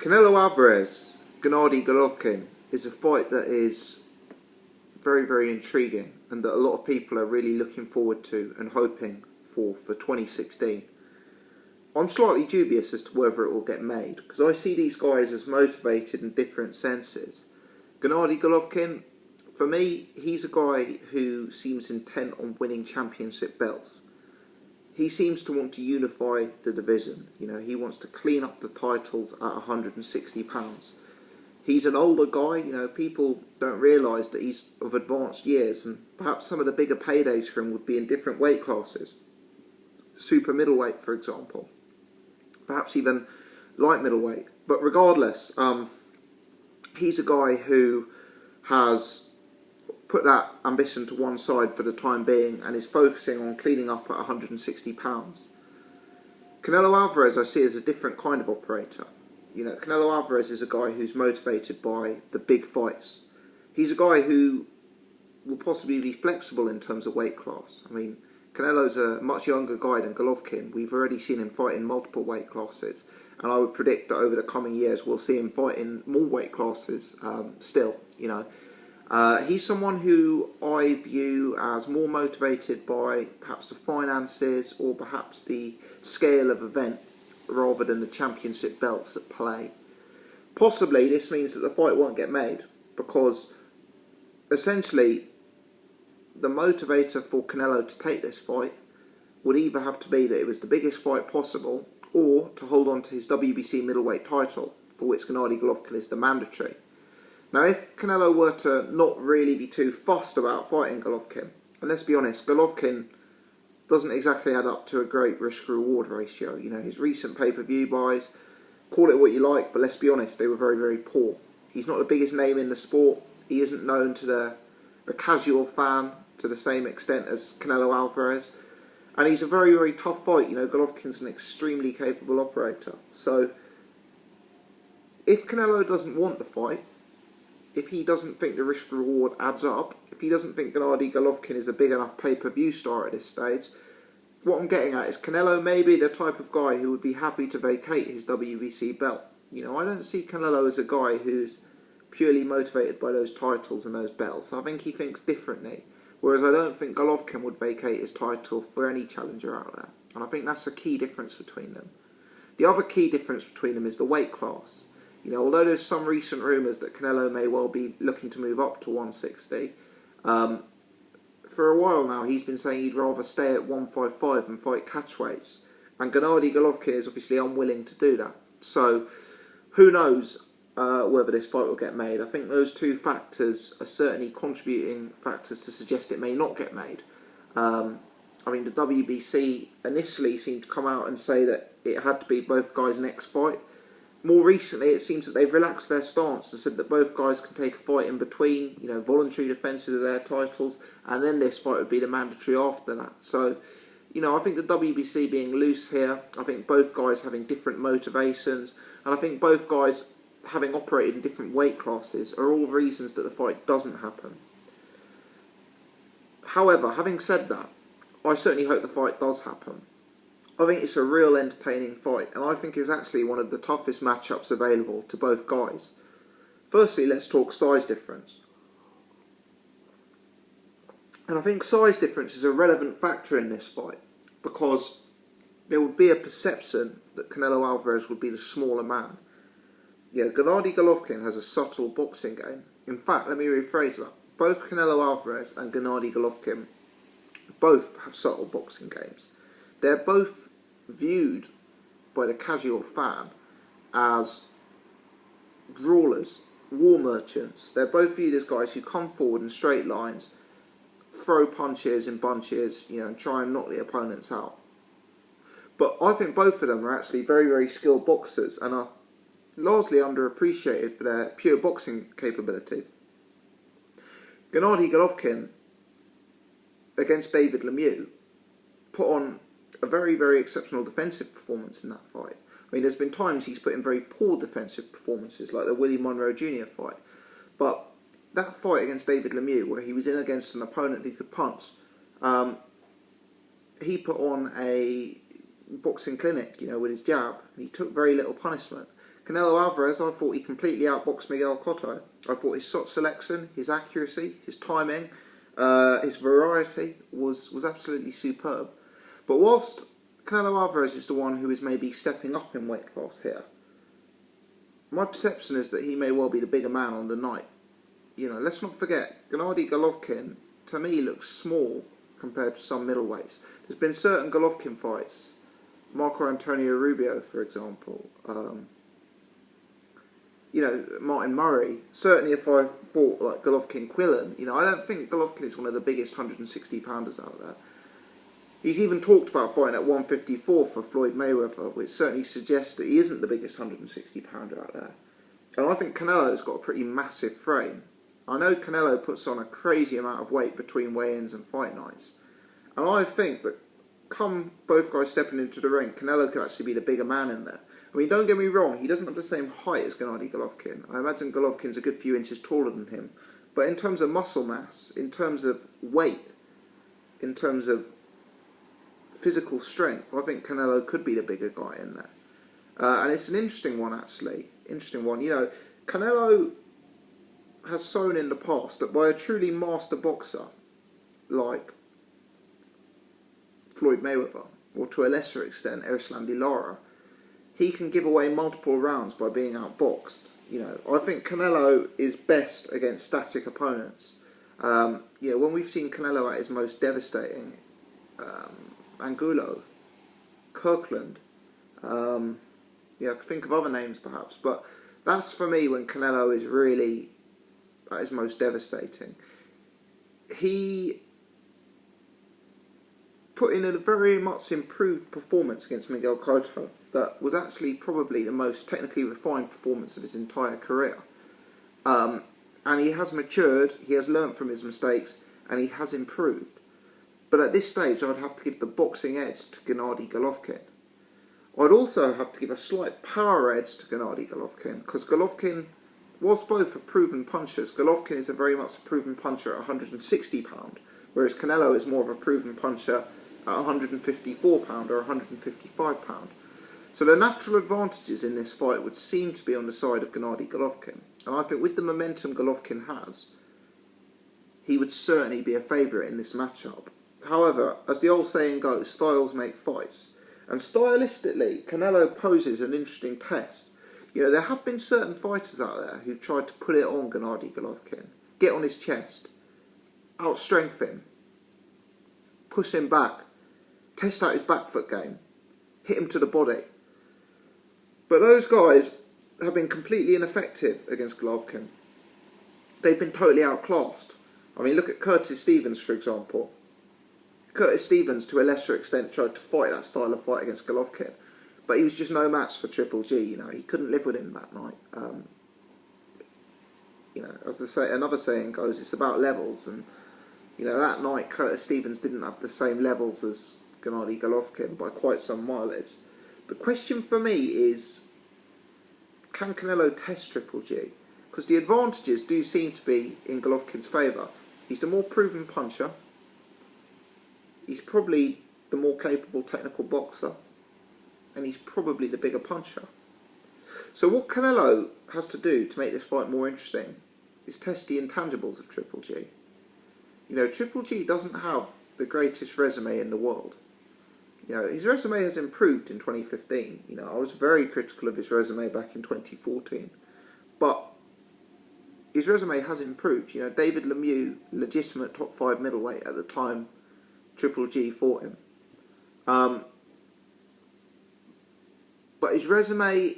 Canelo Alvarez, Gennady Golovkin is a fight that is very, very intriguing and that a lot of people are really looking forward to and hoping for 2016. I'm slightly dubious as to whether it will get made because I see these guys as motivated in different senses. Gennady Golovkin, for me, he's a guy who seems intent on winning championship belts. He seems to want to unify the division. You know, he wants to clean up the titles at 160 pounds. He's an older guy, you know, people don't realise that he's of advanced years, and perhaps some of the bigger paydays for him would be in different weight classes. Super middleweight, for example. Perhaps even light middleweight. But regardless, he's a guy who has put that ambition to one side for the time being and is focusing on cleaning up at 160 pounds. Canelo Alvarez I see as a different kind of operator. You know, Canelo Alvarez is a guy who's motivated by the big fights. He's a guy who will possibly be flexible in terms of weight class. I mean, Canelo's a much younger guy than Golovkin. We've already seen him fight in multiple weight classes, and I would predict that over the coming years we'll see him fight in more weight classes still, you know. He's someone who I view as more motivated by perhaps the finances or perhaps the scale of event rather than the championship belts at play. Possibly this means that the fight won't get made because essentially the motivator for Canelo to take this fight would either have to be that it was the biggest fight possible or to hold on to his WBC middleweight title, for which Gennady Golovkin is the mandatory. Now, if Canelo were to not really be too fussed about fighting Golovkin, and let's be honest, Golovkin doesn't exactly add up to a great risk-reward ratio. You know, his recent pay-per-view buys, call it what you like, but let's be honest, they were very, very poor. He's not the biggest name in the sport. He isn't known to the casual fan to the same extent as Canelo Alvarez. And he's a very, very tough fight. You know, Golovkin's an extremely capable operator. So, if Canelo doesn't want the fight, if he doesn't think the risk-reward adds up, if he doesn't think Gennady Golovkin is a big enough pay-per-view star at this stage, what I'm getting at is Canelo may be the type of guy who would be happy to vacate his WBC belt. You know, I don't see Canelo as a guy who's purely motivated by those titles and those belts. I think he thinks differently. Whereas I don't think Golovkin would vacate his title for any challenger out there. And I think that's a key difference between them. The other key difference between them is the weight class. You know, although there's some recent rumours that Canelo may well be looking to move up to 160, for a while now he's been saying he'd rather stay at 155 and fight catchweights. And Gennady Golovkin is obviously unwilling to do that. So, who knows whether this fight will get made. I think those two factors are certainly contributing factors to suggest it may not get made. I mean, the WBC initially seemed to come out and say that it had to be both guys' next fight. More recently, it seems that they've relaxed their stance and said that both guys can take a fight in between, you know, voluntary defences of their titles, and then this fight would be the mandatory after that. So, you know, I think the WBC being loose here, I think both guys having different motivations, and I think both guys having operated in different weight classes are all reasons that the fight doesn't happen. However, having said that, I certainly hope the fight does happen. I think it's a real entertaining fight, and I think it's actually one of the toughest matchups available to both guys. Firstly, let's talk size difference. And I think size difference is a relevant factor in this fight, because there would be a perception that Canelo Alvarez would be the smaller man. Yeah, Gennady Golovkin has a subtle boxing game. In fact, let me rephrase that. Both Canelo Alvarez and Gennady Golovkin both have subtle boxing games. They're both viewed by the casual fan as brawlers, war merchants. They're both viewed as guys who come forward in straight lines, throw punches in bunches, you know, and try and knock the opponents out. But I think both of them are actually very, very skilled boxers and are largely underappreciated for their pure boxing capability. Gennady Golovkin against David Lemieux put on a very, very exceptional defensive performance in that fight. I mean, there's been times he's put in very poor defensive performances, like the Willie Monroe Jr. fight. But that fight against David Lemieux, where he was in against an opponent who could punch, he put on a boxing clinic, you know, with his jab, and he took very little punishment. Canelo Alvarez, I thought he completely outboxed Miguel Cotto. I thought his shot selection, his accuracy, his timing, his variety was absolutely superb. But whilst Canelo Alvarez is the one who is maybe stepping up in weight class here, my perception is that he may well be the bigger man on the night. You know, let's not forget, Gennady Golovkin, to me, looks small compared to some middleweights. There's been certain Golovkin fights, Marco Antonio Rubio, for example, you know, Martin Murray. Certainly if I fought like Golovkin-Quillen, you know, I don't think Golovkin is one of the biggest 160-pounders out there. He's even talked about fighting at 154 for Floyd Mayweather, which certainly suggests that he isn't the biggest 160-pounder out there. And I think Canelo's got a pretty massive frame. I know Canelo puts on a crazy amount of weight between weigh-ins and fight nights. And I think that come both guys stepping into the ring, Canelo could actually be the bigger man in there. I mean, don't get me wrong, he doesn't have the same height as Gennady Golovkin. I imagine Golovkin's a good few inches taller than him. But in terms of muscle mass, in terms of weight, in terms of physical strength, I think Canelo could be the bigger guy in there. And it's an interesting one, actually. Interesting one. You know, Canelo has shown in the past that by a truly master boxer, like Floyd Mayweather, or to a lesser extent, Erislandy Lara, he can give away multiple rounds by being outboxed. You know, I think Canelo is best against static opponents. You know, when we've seen Canelo at his most devastating, Angulo, Kirkland, yeah, I could think of other names perhaps, but that's for me when Canelo is really at his most devastating. He put in a very much improved performance against Miguel Cotto that was actually probably the most technically refined performance of his entire career. And he has matured, he has learnt from his mistakes, and he has improved. But at this stage, I'd have to give the boxing edge to Gennady Golovkin. I'd also have to give a slight power edge to Gennady Golovkin, because Golovkin, whilst both are proven punchers, Golovkin is a very much a proven puncher at 160 pound, whereas Canelo is more of a proven puncher at 154 pound or 155 pound. So the natural advantages in this fight would seem to be on the side of Gennady Golovkin. And I think with the momentum Golovkin has, he would certainly be a favourite in this matchup. However, as the old saying goes, styles make fights. And stylistically, Canelo poses an interesting test. You know, there have been certain fighters out there who've tried to put it on Gennady Golovkin, get on his chest, outstrength him, push him back, test out his back foot game, hit him to the body. But those guys have been completely ineffective against Golovkin. They've been totally outclassed. I mean, look at Curtis Stevens, for example. Curtis Stevens, to a lesser extent, tried to fight that style of fight against Golovkin, but he was just no match for Triple G. You know, he couldn't live with him that night. You know, as another saying goes, it's about levels, and you know that night Curtis Stevens didn't have the same levels as Gennady Golovkin by quite some mileage. The question for me is, can Canelo test Triple G? Because the advantages do seem to be in Golovkin's favour. He's the more proven puncher. He's probably the more capable technical boxer. And he's probably the bigger puncher. So what Canelo has to do to make this fight more interesting is test the intangibles of Triple G. You know, Triple G doesn't have the greatest resume in the world. You know, his resume has improved in 2015. You know, I was very critical of his resume back in 2014. But his resume has improved. You know, David Lemieux, legitimate top 5 middleweight at the time Triple G fought him. But his resume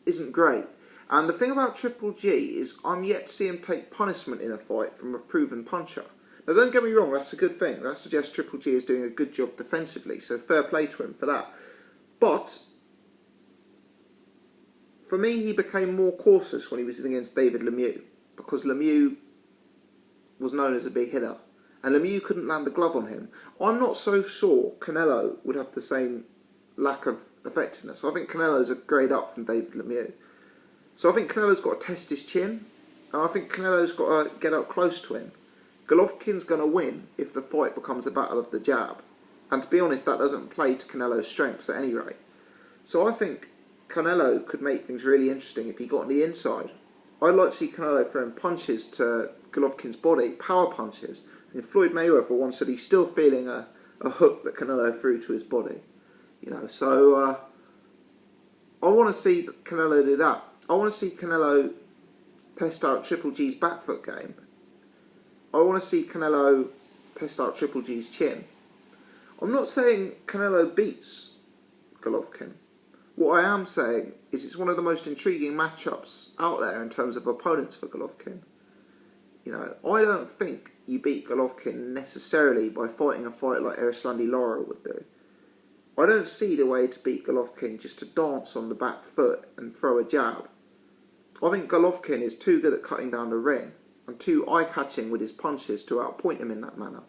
isn't great. And the thing about Triple G is I'm yet to see him take punishment in a fight from a proven puncher. Now don't get me wrong, that's a good thing. That suggests Triple G is doing a good job defensively, so fair play to him for that. But for me, he became more cautious when he was against David Lemieux, because Lemieux was known as a big hitter, and Lemieux couldn't land a glove on him. I'm not so sure Canelo would have the same lack of effectiveness. I think Canelo's a grade up from David Lemieux. So I think Canelo's got to test his chin, and I think Canelo's got to get up close to him. Golovkin's going to win if the fight becomes a battle of the jab. And to be honest, that doesn't play to Canelo's strengths at any rate. So I think Canelo could make things really interesting if he got on the inside. I'd like to see Canelo throwing punches to Golovkin's body, power punches. And Floyd Mayweather once said he's still feeling a hook that Canelo threw to his body. So I want to see Canelo do that. I want to see Canelo test out Triple G's back foot game. I want to see Canelo test out Triple G's chin. I'm not saying Canelo beats Golovkin. What I am saying is it's one of the most intriguing matchups out there in terms of opponents for Golovkin. I don't think you beat Golovkin necessarily by fighting a fight like Erislandy Lara would do. I don't see the way to beat Golovkin just to dance on the back foot and throw a jab. I think Golovkin is too good at cutting down the ring and too eye-catching with his punches to outpoint him in that manner.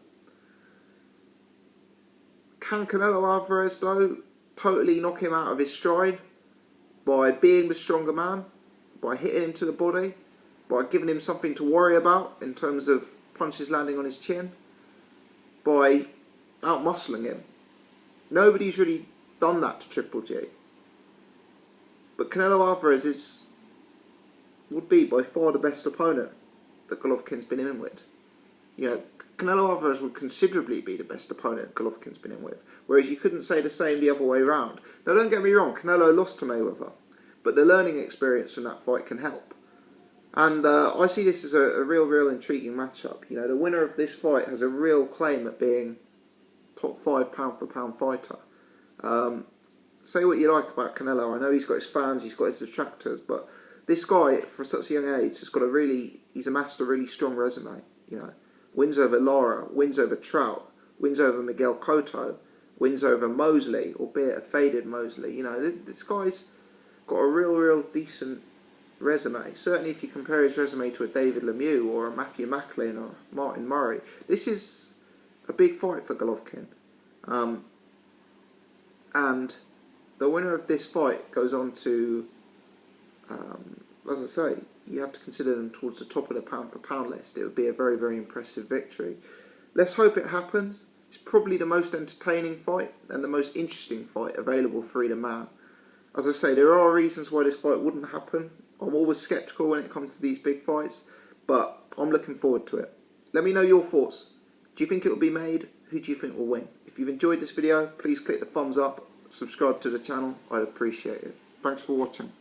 Can Canelo Alvarez, though, totally knock him out of his stride by being the stronger man, by hitting him to the body, by giving him something to worry about in terms of punches landing on his chin, by out-muscling him? Nobody's really done that to Triple G. But Canelo Alvarez would be by far the best opponent that Golovkin's been in with. Canelo Alvarez would considerably be the best opponent Golovkin's been in with. Whereas you couldn't say the same the other way around. Now don't get me wrong, Canelo lost to Mayweather. But the learning experience from that fight can help. And I see this as a real intriguing matchup. The winner of this fight has a real claim at being top 5 pound for pound fighter. Say what you like about Canelo. I know he's got his fans, he's got his detractors, but this guy, for such a young age, he's amassed a really strong resume. Wins over Lara, wins over Trout, wins over Miguel Cotto, wins over Mosley, albeit a faded Mosley. This guy's got a real decent resume. Certainly if you compare his resume to a David Lemieux or a Matthew Macklin or Martin Murray, this is a big fight for Golovkin. And the winner of this fight goes on to, as I say, you have to consider them towards the top of the pound for pound list. It would be a very impressive victory. Let's hope it happens. It's probably the most entertaining fight and the most interesting fight available for either man. As I say, there are reasons why this fight wouldn't happen. I'm always sceptical when it comes to these big fights, but I'm looking forward to it. Let me know your thoughts. Do you think it will be made? Who do you think will win? If you've enjoyed this video, please click the thumbs up, subscribe to the channel. I'd appreciate it. Thanks for watching.